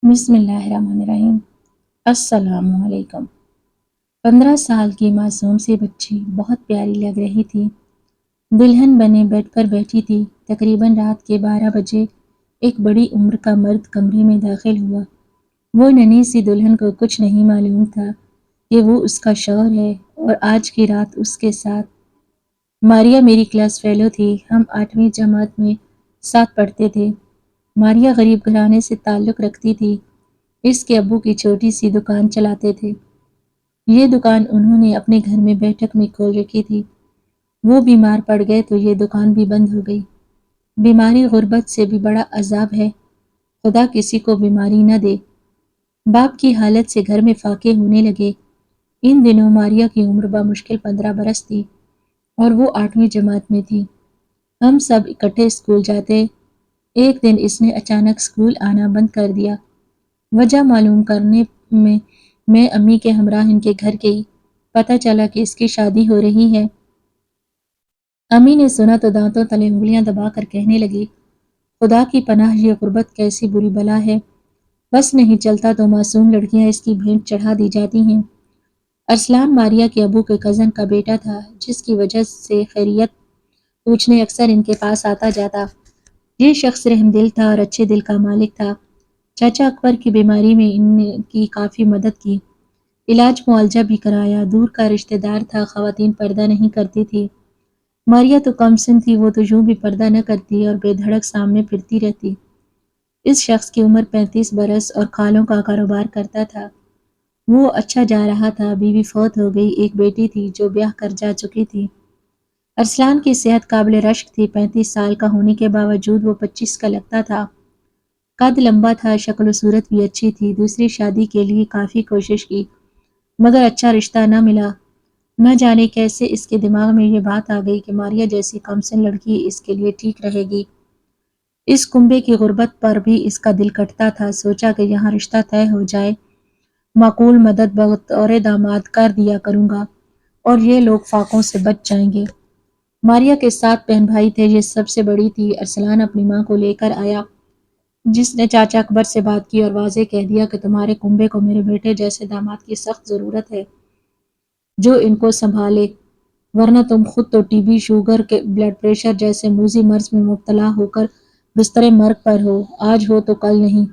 بسم اللہ الرحمن الرحیم۔ السلام علیکم۔ 15 سال کی معصوم سی بچی بہت پیاری لگ رہی تھی۔ دلہن بنے بیڈ پر بیٹھی تھی۔ تقریباً رات کے 12 بجے ایک بڑی عمر کا مرد کمرے میں داخل ہوا۔ وہ ننھی سی دلہن کو کچھ نہیں معلوم تھا کہ وہ اس کا شوہر ہے اور آج کی رات اس کے ساتھ۔ ماریا میری کلاس فیلو تھی۔ ہم 8ویں جماعت میں ساتھ پڑھتے تھے۔ ماریا غریب گھرانے سے تعلق رکھتی تھی۔ اس کے ابو کی چھوٹی سی دکان چلاتے تھے۔ یہ دکان انہوں نے اپنے گھر میں بیٹھک میں کھول رکھی تھی۔ وہ بیمار پڑ گئے تو یہ دکان بھی بند ہو گئی۔ بیماری غربت سے بھی بڑا عذاب ہے۔ خدا کسی کو بیماری نہ دے۔ باپ کی حالت سے گھر میں فاقے ہونے لگے۔ ان دنوں ماریا کی عمر بمشکل 15 برس تھی اور وہ 8ویں جماعت میں تھی۔ ہم سب اکٹھے اسکول جاتے۔ ایک دن اس نے اچانک اسکول آنا بند کر دیا۔ وجہ معلوم کرنے میں امی کے ہمراہ ان کے گھر گئی۔ پتہ چلا کہ اس کی شادی ہو رہی ہے۔ امی نے سنا تو دانتوں تلے انگلیاں دبا کر کہنے لگی، خدا کی پناہ، یہ غربت کیسی بری بلا ہے۔ بس نہیں چلتا تو معصوم لڑکیاں اس کی بھینٹ چڑھا دی جاتی ہیں۔ ارسلان ماریا کے ابو کے کزن کا بیٹا تھا، جس کی وجہ سے خیریت پوچھنے اکثر ان کے پاس آتا جاتا۔ یہ شخص رحم دل تھا اور اچھے دل کا مالک تھا۔ چاچا اکبر کی بیماری میں ان نے کی کافی مدد کی۔ علاج معالجہ بھی کرایا۔ دور کا رشتہ دار تھا، خواتین پردہ نہیں کرتی تھی۔ ماریا تو کم سن تھی، وہ تو یوں بھی پردہ نہ کرتی اور بے دھڑک سامنے پھرتی رہتی۔ اس شخص کی عمر 35 برس اور کھالوں کا کاروبار کرتا تھا۔ وہ اچھا جا رہا تھا۔ بیوی فوت ہو گئی، ایک بیٹی تھی جو بیاہ کر جا چکی تھی۔ ارسلان کی صحت قابل رشک تھی۔ 35 سال کا ہونے کے باوجود وہ 25 کا لگتا تھا۔ قد لمبا تھا، شکل و صورت بھی اچھی تھی۔ دوسری شادی کے لیے کافی کوشش کی مگر اچھا رشتہ نہ ملا۔ نہ جانے کیسے اس کے دماغ میں یہ بات آ گئی کہ ماریا جیسی کمسن لڑکی اس کے لیے ٹھیک رہے گی۔ اس کنبے کی غربت پر بھی اس کا دل کٹتا تھا۔ سوچا کہ یہاں رشتہ طے ہو جائے، معقول مدد بطور داماد کر دیا کروں گا اور یہ لوگ فاقوں سے بچ جائیں گے۔ ماریا کے 7 بہن بھائی تھے، یہ سب سے بڑی تھی۔ ارسلان اپنی ماں کو لے کر آیا، جس نے چاچا اکبر سے بات کی اور واضح کہہ دیا کہ تمہارے کنبے کو میرے بیٹے جیسے داماد کی سخت ضرورت ہے جو ان کو سنبھالے، ورنہ تم خود تو ٹی بی، شوگر کے بلڈ پریشر جیسے موذی مرض میں مبتلا ہو کر بستر مرگ پر ہو۔ آج ہو تو کل نہیں۔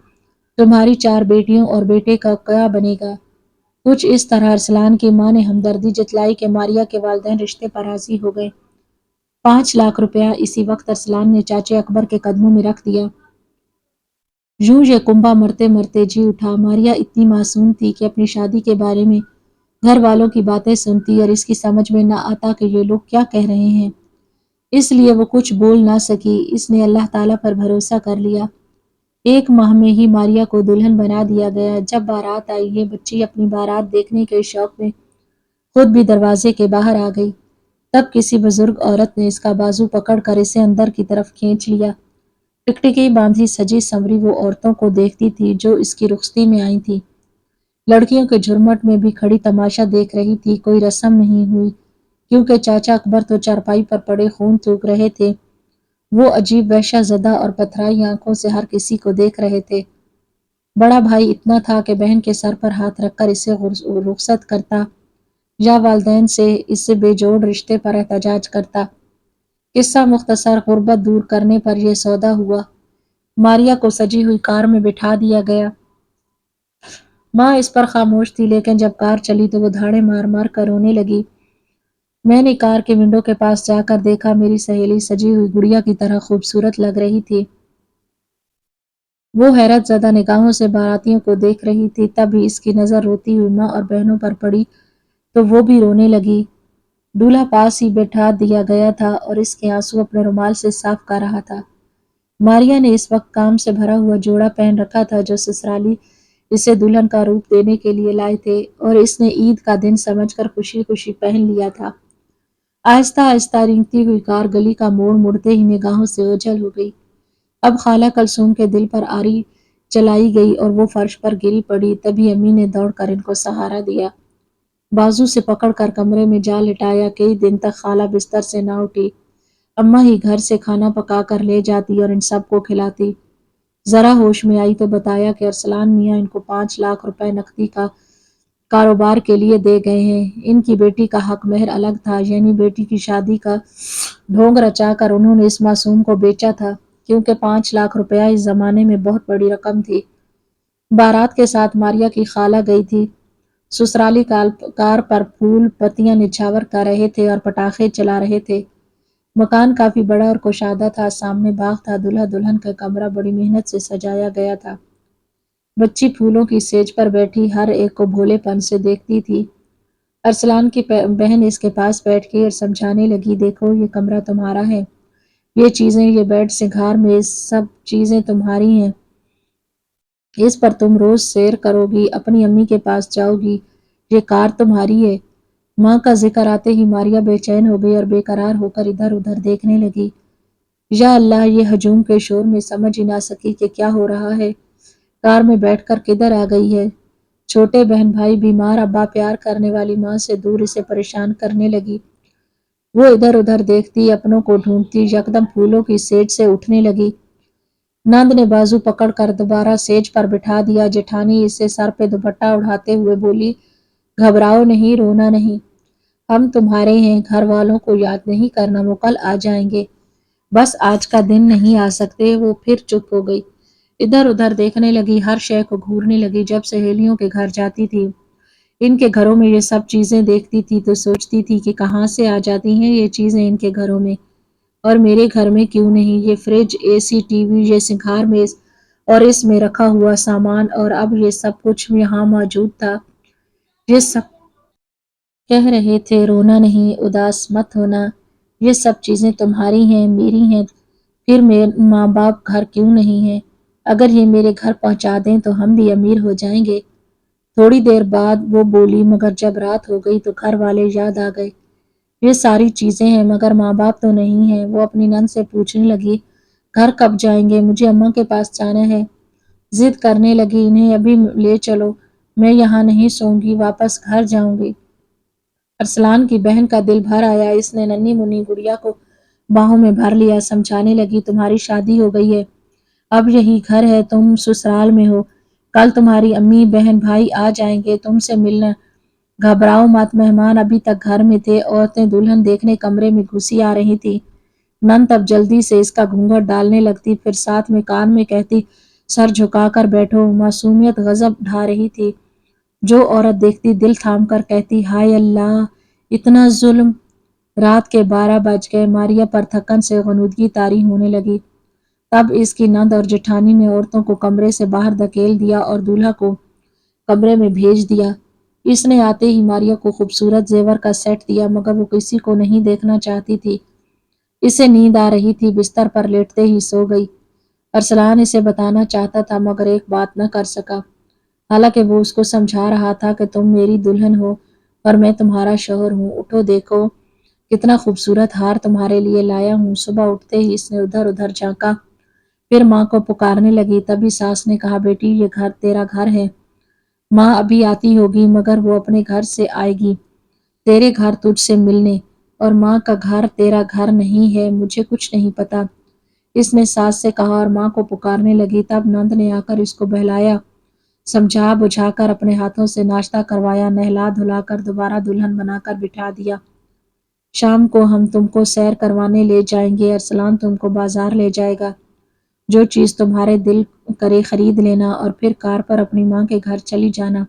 تمہاری 4 بیٹیوں اور بیٹے کا کیا بنے گا؟ کچھ اس طرح ارسلان کی ماں نے ہمدردی جتلائی کہ ماریا کے والدین رشتے پر راضی ہو گئے۔ 5 لاکھ روپیہ اسی وقت ارسلان نے چاچے اکبر کے قدموں میں رکھ دیا۔ یوں یہ کنبہ مرتے مرتے جی اٹھا۔ ماریا اتنی معصوم تھی کہ اپنی شادی کے بارے میں گھر والوں کی باتیں سنتی اور اس کی سمجھ میں نہ آتا کہ یہ لوگ کیا کہہ رہے ہیں، اس لیے وہ کچھ بول نہ سکی۔ اس نے اللہ تعالیٰ پر بھروسہ کر لیا۔ 1 ماہ میں ہی ماریا کو دلہن بنا دیا گیا۔ جب بارات آئی، یہ بچی اپنی بارات دیکھنے کے شوق میں خود بھی دروازے کے باہر آ گئی۔ تب کسی بزرگ عورت نے اس کا بازو پکڑ کر اسے اندر کی طرف کھینچ لیا۔ ٹکٹکی باندھی سجی سنوری وہ عورتوں کو دیکھتی تھی جو اس کی رخصتی میں آئی تھیں۔ لڑکیوں کے جھرمٹ میں بھی کھڑی تماشا دیکھ رہی تھی۔ کوئی رسم نہیں ہوئی کیونکہ چاچا اکبر تو چارپائی پر پڑے خون تھوک رہے تھے۔ وہ عجیب وحشت زدہ اور پتھرائی آنکھوں سے ہر کسی کو دیکھ رہے تھے۔ بڑا بھائی اتنا تھا کہ بہن کے سر پر ہاتھ رکھ کر اسے رخصت کرتا یا والدین سے اس بے جوڑ رشتے پر احتجاج کرتا۔ قصہ مختصر، غربت دور کرنے پر یہ سودا ہوا۔ ماریا کو سجی ہوئی کار میں بٹھا دیا گیا۔ ماں اس پر خاموش تھی، لیکن جب کار چلی تو وہ دھاڑے مار مار کر رونے لگی۔ میں نے کار کے ونڈو کے پاس جا کر دیکھا، میری سہیلی سجی ہوئی گڑیا کی طرح خوبصورت لگ رہی تھی۔ وہ حیرت زدہ نگاہوں سے باراتیوں کو دیکھ رہی تھی۔ تب ہی اس کی نظر روتی ہوئی ماں اور بہنوں پر پڑی تو وہ بھی رونے لگی۔ دولہا پاس ہی بٹھا دیا گیا تھا اور اس کے آنسو اپنے رومال سے صاف کر رہا تھا۔ ماریا نے اس وقت کام سے بھرا ہوا جوڑا پہن رکھا تھا جو سسرالی اسے دلہن کا روپ دینے کے لیے لائے تھے اور اس نے عید کا دن سمجھ کر خوشی خوشی پہن لیا تھا۔ آہستہ آہستہ رینگتی ہوئی کار گلی کا موڑ مڑتے ہی نگاہوں سے اوجھل ہو گئی۔ اب خالہ کلثوم کے دل پر آری چلائی گئی اور وہ فرش پر گری پڑی۔ تبھی امی نے دوڑ کر ان کو سہارا دیا، بازو سے پکڑ کر کمرے میں جا لٹایا۔ کئی دن تک خالہ بستر سے نہ اٹھی۔ اماں ہی گھر سے کھانا پکا کر لے جاتی اور ان سب کو کھلاتی۔ ذرا ہوش میں آئی تو بتایا کہ ارسلان میاں ان کو 5 لاکھ روپے نقدی کا کاروبار کے لیے دے گئے ہیں۔ ان کی بیٹی کا حق مہر الگ تھا، یعنی بیٹی کی شادی کا ڈھونگ رچا کر انہوں نے اس معصوم کو بیچا تھا، کیونکہ 5 لاکھ روپیہ اس زمانے میں بہت بڑی رقم تھی۔ بارات کے ساتھ ماریا کی خالہ گئی تھی۔ سسرالی کار پر پھول پتیاں نچھاور کر رہے تھے اور پٹاخے چلا رہے تھے۔ مکان کافی بڑا اور کشادہ تھا، سامنے باغ تھا، دلہا دلہن کا کمرہ بڑی محنت سے سجایا گیا تھا۔ بچی پھولوں کی سیج پر بیٹھی ہر ایک کو بھولے پن سے دیکھتی تھی۔ ارسلان کی بہن اس کے پاس بیٹھ گئی اور سمجھانے لگی، دیکھو یہ کمرہ تمہارا ہے، یہ چیزیں، یہ بیڈ، سنگھار میز، سب چیزیں تمہاری ہیں، اس پر تم روز سیر کرو گی، اپنی امی کے پاس جاؤ گی، یہ کار تمہاری ہے۔ ماں کا ذکر آتے ہی ماریا بے چین ہو گئی اور بے قرار ہو کر ادھر ادھر دیکھنے لگی۔ یا اللہ، یہ ہجوم کے شور میں سمجھ ہی نہ سکی کہ کیا ہو رہا ہے، کار میں بیٹھ کر کدھر آ گئی ہے۔ چھوٹے بہن بھائی بیمار، ابا پیار کرنے والی ماں سے دور اسے پریشان کرنے لگی۔ وہ ادھر ادھر دیکھتی، اپنوں کو ڈھونڈتی، یکدم پھولوں کی سیج سے اٹھنے لگی۔ نند نے بازو پکڑ کر دوبارہ سیج پر بٹھا دیا۔ جیٹھانی اسے سر پہ دوپٹہ اڑھاتے ہوئے بولی، گھبراؤ نہیں، رونا نہیں، ہم تمہارے ہیں، گھر والوں کو یاد نہیں کرنا، وہ کل آ جائیں گے، بس آج کا دن نہیں آ سکتے۔ وہ پھر چپ ہو گئی، ادھر ادھر دیکھنے لگی، ہر شے کو گھورنے لگی۔ جب سہیلیوں کے گھر جاتی تھی، ان کے گھروں میں یہ سب چیزیں دیکھتی تھی تو سوچتی تھی کہ کہاں سے آ جاتی ہیں یہ چیزیں ان کے گھروں میں، اور میرے گھر میں کیوں نہیں؟ یہ فریج، اے سی، ٹی وی، یہ سنگھار میز اور اس میں رکھا ہوا سامان، اور اب یہ سب کچھ یہاں موجود تھا۔ یہ سب کہہ رہے تھے، رونا نہیں، اداس مت ہونا، یہ سب چیزیں تمہاری ہیں، میری ہیں، پھر میرے ماں باپ گھر کیوں نہیں ہیں؟ اگر یہ میرے گھر پہنچا دیں تو ہم بھی امیر ہو جائیں گے۔ تھوڑی دیر بعد وہ بولی، مگر جب رات ہو گئی تو گھر والے یاد آ گئے۔ یہ ساری چیزیں ہیں مگر ماں باپ تو نہیں ہیں۔ وہ اپنی نند سے پوچھنے لگی، گھر کب جائیں گے؟ مجھے اماں کے پاس جانا ہے۔ ضد کرنے لگی، انہیں ابھی لے چلو، میں یہاں نہیں سوؤں گی، واپس گھر جاؤں گی۔ ارسلان کی بہن کا دل بھر آیا، اس نے ننھی منھی گڑیا کو باہوں میں بھر لیا، سمجھانے لگی، تمہاری شادی ہو گئی ہے، اب یہی گھر ہے، تم سسرال میں ہو، کل تمہاری امی بہن بھائی آ جائیں گے تم سے ملنا، گھبراؤ مت۔ مہمان ابھی تک گھر میں تھے، عورتیں دلہن دیکھنے کمرے میں گھسی آ رہی تھی۔ نند اب جلدی سے اس کا گھونگھٹ ڈالنے لگتی، پھر ساتھ میں کان میں کہتی، سر جھکا کر بیٹھو۔ معصومیت غضب ڈھا رہی تھی، جو عورت دیکھتی دل تھام کر کہتی، ہائے اللہ، اتنا ظلم۔ رات کے 12 بج گئے، ماریا پر تھکن سے غنودگی طاری ہونے لگی۔ تب اس کی نند اور جیٹھانی نے عورتوں کو کمرے سے باہر دھکیل دیا اور دولہا کو کمرے میں بھیج دیا۔ اس نے آتے ہی ماریا کو خوبصورت زیور کا سیٹ دیا، مگر وہ کسی کو نہیں دیکھنا چاہتی تھی۔ اسے نیند آ رہی تھی، بستر پر لیٹتے ہی سو گئی۔ ارسلان اسے بتانا چاہتا تھا مگر ایک بات نہ کر سکا، حالانکہ وہ اس کو سمجھا رہا تھا کہ تم میری دلہن ہو اور میں تمہارا شوہر ہوں، اٹھو دیکھو کتنا خوبصورت ہار تمہارے لیے لایا ہوں۔ صبح اٹھتے ہی اس نے ادھر ادھر جھانکا، پھر ماں کو پکارنے لگی۔ تبھی ساس نے کہا، بیٹی یہ گھر تیرا گھر ہے، ماں ابھی آتی ہوگی مگر وہ اپنے گھر سے آئے گی تیرے گھر تجھ سے ملنے، اور ماں کا گھر تیرا گھر نہیں ہے، مجھے کچھ نہیں پتا، اس نے ساس سے کہا اور ماں کو پکارنے لگی۔ تب نند نے آ کر اس کو بہلایا، سمجھا بجھا کر اپنے ہاتھوں سے ناشتہ کروایا، نہلا دھلا کر دوبارہ دلہن بنا کر بٹھا دیا۔ شام کو ہم تم کو سیر کروانے لے جائیں گے، ارسلان تم کو بازار لے جائے گا، جو چیز تمہارے دل کرے خرید لینا، اور پھر کار پر اپنی ماں کے گھر چلی جانا،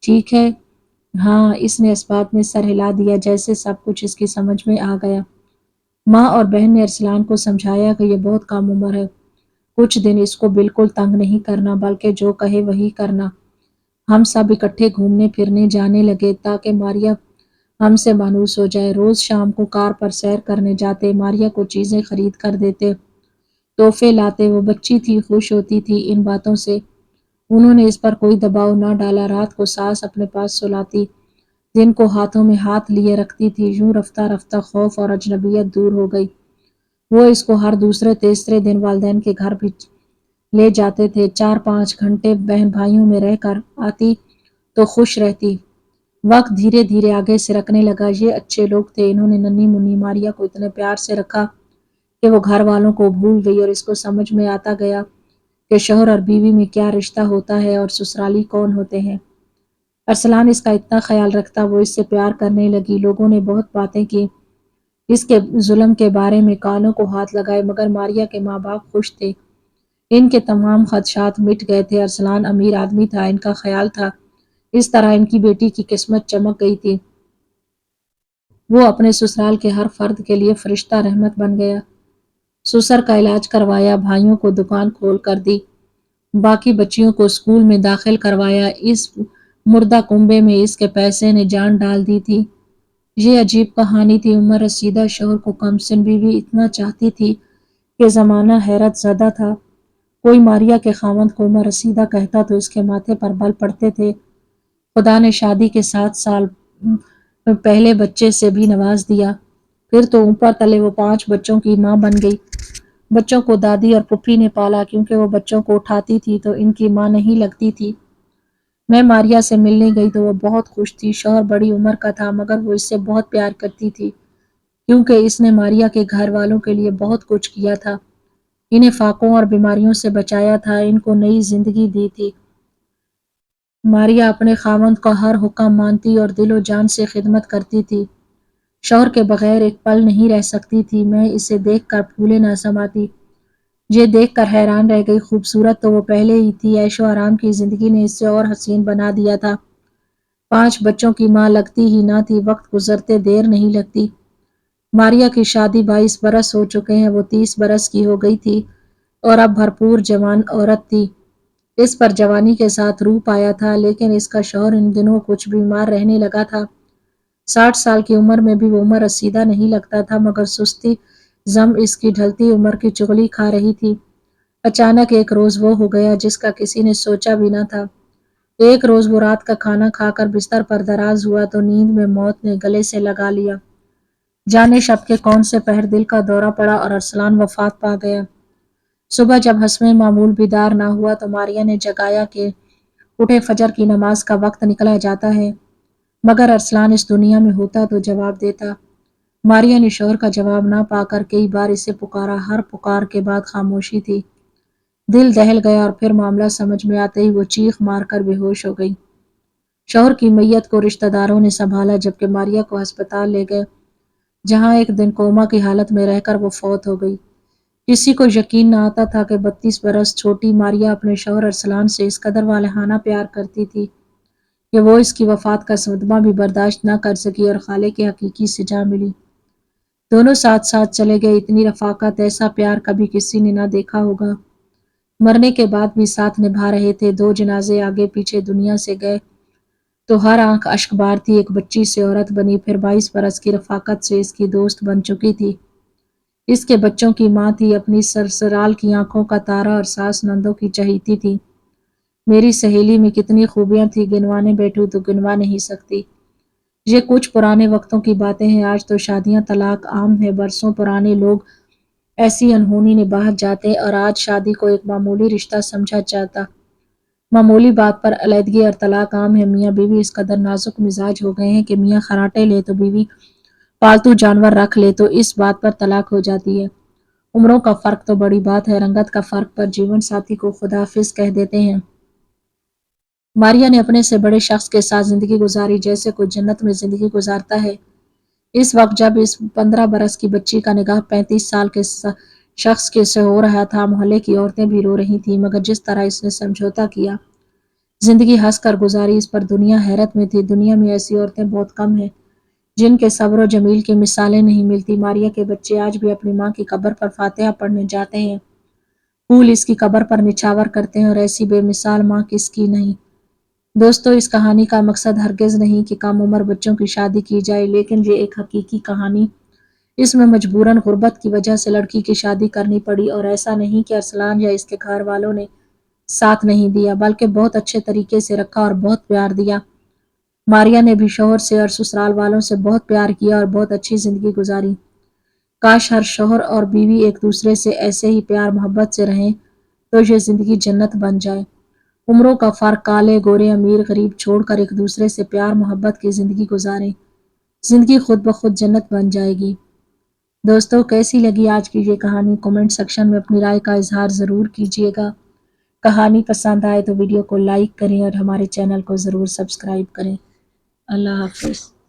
ٹھیک ہے؟ ہاں، اس نے اس بات میں سر ہلا دیا، جیسے سب کچھ اس کی سمجھ میں آ گیا۔ ماں اور بہن نے ارسلان کو سمجھایا کہ یہ بہت کم عمر ہے، کچھ دن اس کو بالکل تنگ نہیں کرنا، بلکہ جو کہے وہی کرنا۔ ہم سب اکٹھے گھومنے پھرنے جانے لگے تاکہ ماریا ہم سے مانوس ہو جائے۔ روز شام کو کار پر سیر کرنے جاتے، ماریا کو چیزیں خرید کر دیتے، تحفے لاتے، وہ بچی تھی، خوش ہوتی تھی ان باتوں سے۔ انہوں نے اس پر کوئی دباؤ نہ ڈالا۔ رات کو ساس اپنے پاس سلاتی، دن کو ہاتھوں میں ہاتھ لیے رکھتی تھی۔ یوں رفتہ رفتہ خوف اور اجنبیت دور ہو گئی۔ وہ اس کو ہر دوسرے تیسرے دن والدین کے گھر بھی لے جاتے تھے، 4-5 گھنٹے بہن بھائیوں میں رہ کر آتی تو خوش رہتی۔ وقت دھیرے دھیرے آگے سرکنے لگا۔ یہ اچھے لوگ تھے، انہوں نے ننھی منھی ماریا کو اتنے پیار سے رکھا کہ وہ گھر والوں کو بھول گئی، اور اس کو سمجھ میں آتا گیا کہ شوہر اور بیوی میں کیا رشتہ ہوتا ہے اور سسرالی کون ہوتے ہیں۔ ارسلان اس کا اتنا خیال رکھتا، وہ اس سے پیار کرنے لگی۔ لوگوں نے بہت باتیں کی، اس کے ظلم کے بارے میں کانوں کو ہاتھ لگائے، مگر ماریا کے ماں باپ خوش تھے۔ ان کے تمام خدشات مٹ گئے تھے۔ ارسلان امیر آدمی تھا، ان کا خیال تھا اس طرح ان کی بیٹی کی قسمت چمک گئی تھی۔ وہ اپنے سسرال کے ہر فرد کے لیے فرشتہ رحمت بن گیا۔ سسر کا علاج کروایا، بھائیوں کو دکان کھول کر دی، باقی بچیوں کو اسکول میں داخل کروایا۔ اس مردہ کنبے میں اس کے پیسے نے جان ڈال دی تھی۔ یہ عجیب کہانی تھی۔ عمر رسیدہ شوہر کو کم سن بیوی اتنا چاہتی تھی کہ زمانہ حیرت زدہ تھا۔ کوئی ماریا کے خاوند کو عمر رسیدہ کہتا تو اس کے ماتھے پر بل پڑتے تھے۔ خدا نے شادی کے 7 سال پہلے بچے سے بھی نواز دیا، پھر تو اوپر تلے وہ 5 بچوں کی ماں بن گئی۔ بچوں کو دادی اور پھوپھی نے پالا، کیونکہ وہ بچوں کو اٹھاتی تھی تو ان کی ماں نہیں لگتی تھی۔ میں ماریا سے ملنے گئی تو وہ بہت خوش تھی۔ شوہر بڑی عمر کا تھا، مگر وہ اس سے بہت پیار کرتی تھی، کیونکہ اس نے ماریا کے گھر والوں کے لیے بہت کچھ کیا تھا۔ انہیں فاقوں اور بیماریوں سے بچایا تھا، ان کو نئی زندگی دی تھی۔ ماریا اپنے خاوند کا ہر حکم مانتی اور دل و جان سے خدمت کرتی تھی۔ شوہر کے بغیر ایک پل نہیں رہ سکتی تھی۔ میں اسے دیکھ کر پھولے نہ سماتی۔ یہ دیکھ کر حیران رہ گئی۔ خوبصورت تو وہ پہلے ہی تھی، عیش و آرام کی زندگی نے اسے اور حسین بنا دیا تھا۔ 5 بچوں کی ماں لگتی ہی نہ تھی، وقت گزرتے دیر نہیں لگتی۔ ماریا کی شادی 22 برس ہو چکے ہیں، وہ 30 برس کی ہو گئی تھی اور اب بھرپور جوان عورت تھی۔ اس پر جوانی کے ساتھ روپ آیا تھا، لیکن اس کا شوہر ان دنوں کچھ بیمار رہنے لگا تھا۔ 60 سال کی عمر میں بھی وہ عمر رسیدہ نہیں لگتا تھا، مگر سستی زم اس کی ڈھلتی عمر کی چغلی کھا رہی تھی۔ اچانک ایک روز وہ ہو گیا جس کا کسی نے سوچا بھی نہ تھا۔ ایک روز وہ رات کا کھانا کھا کر بستر پر دراز ہوا تو نیند میں موت نے گلے سے لگا لیا۔ جانے شب کے کون سے پہر دل کا دورہ پڑا اور ارسلان وفات پا گیا۔ صبح جب حسب معمول بیدار نہ ہوا تو ماریا نے جگایا کہ اٹھے، فجر کی نماز کا وقت نکلا جاتا ہے۔ مگر ارسلان اس دنیا میں ہوتا تو جواب دیتا۔ ماریا نے شوہر کا جواب نہ پا کر کئی بار اسے پکارا، ہر پکار کے بعد خاموشی تھی۔ دل دہل گیا اور پھر معاملہ سمجھ میں آتے ہی وہ چیخ مار کر بے ہوش ہو گئی۔ شوہر کی میت کو رشتہ داروں نے سنبھالا، جبکہ ماریا کو ہسپتال لے گئے، جہاں ایک دن کوما کی حالت میں رہ کر وہ فوت ہو گئی۔ کسی کو یقین نہ آتا تھا کہ 32 برس چھوٹی ماریا اپنے شوہر ارسلان سے اس قدر والہانہ پیار کرتی تھی کہ وہ اس کی وفات کا صدمہ بھی برداشت نہ کر سکی اور خالق کی حقیقی سے جا ملی۔ دونوں ساتھ ساتھ چلے گئے، اتنی رفاقت، ایسا پیار کبھی کسی نے نہ دیکھا ہوگا۔ مرنے کے بعد بھی ساتھ نبھا رہے تھے۔ 2 جنازے آگے پیچھے دنیا سے گئے تو ہر آنکھ اشک بار تھی۔ ایک بچی سے عورت بنی، پھر 22 برس کی رفاقت سے اس کی دوست بن چکی تھی۔ اس کے بچوں کی ماں تھی، اپنی سسرال کی آنکھوں کا تارا اور ساس نندوں کی چہیتی تھی۔ میری سہیلی میں کتنی خوبیاں تھیں، گنوانے بیٹھوں تو گنوا نہیں سکتی۔ یہ کچھ پرانے وقتوں کی باتیں ہیں، آج تو شادیاں طلاق عام ہے۔ برسوں پرانے لوگ ایسی انہونی نباہ جاتے اور آج شادی کو ایک معمولی رشتہ سمجھا جاتا۔ معمولی بات پر علیحدگی اور طلاق عام ہے۔ میاں بیوی اس قدر نازک مزاج ہو گئے ہیں کہ میاں خراٹے لے تو بیوی پالتو جانور رکھ لے تو اس بات پر طلاق ہو جاتی ہے۔ عمروں کا فرق تو بڑی بات ہے، رنگت کا فرق پر جیون ساتھی کو خدا حافظ کہہ دیتے ہیں۔ ماریا نے اپنے سے بڑے شخص کے ساتھ زندگی گزاری جیسے کوئی جنت میں زندگی گزارتا ہے۔ اس وقت جب اس 15 برس کی بچی کا نکاح 35 سال کے شخص کے سے ہو رہا تھا، محلے کی عورتیں بھی رو رہی تھیں، مگر جس طرح اس نے سمجھوتا کیا، زندگی ہنس کر گزاری، اس پر دنیا حیرت میں تھی۔ دنیا میں ایسی عورتیں بہت کم ہیں جن کے صبر و جمیل کی مثالیں نہیں ملتی۔ ماریا کے بچے آج بھی اپنی ماں کی قبر پر فاتحہ پڑھنے جاتے ہیں، پھول اس کی قبر پر نچھاور کرتے ہیں، اور ایسی بے مثال ماں کس کی نہیں۔ دوستو، اس کہانی کا مقصد ہرگز نہیں کہ کم عمر بچوں کی شادی کی جائے، لیکن یہ ایک حقیقی کہانی۔ اس میں مجبوراً غربت کی وجہ سے لڑکی کی شادی کرنی پڑی، اور ایسا نہیں کہ ارسلان یا اس کے گھر والوں نے ساتھ نہیں دیا، بلکہ بہت اچھے طریقے سے رکھا اور بہت پیار دیا۔ ماریا نے بھی شوہر سے اور سسرال والوں سے بہت پیار کیا اور بہت اچھی زندگی گزاری۔ کاش ہر شوہر اور بیوی ایک دوسرے سے ایسے ہی پیار محبت سے رہیں تو یہ زندگی جنت بن جائے۔ عمروں کا فرق، کالے گورے امیر غریب چھوڑ کر ایک دوسرے سے پیار محبت کی زندگی گزاریں، زندگی خود بخود جنت بن جائے گی۔ دوستو، کیسی لگی آج کی یہ کہانی؟ کمنٹ سیکشن میں اپنی رائے کا اظہار ضرور کیجیے گا۔ کہانی پسند آئے تو ویڈیو کو لائک کریں اور ہمارے چینل کو ضرور سبسکرائب کریں۔ اللہ حافظ۔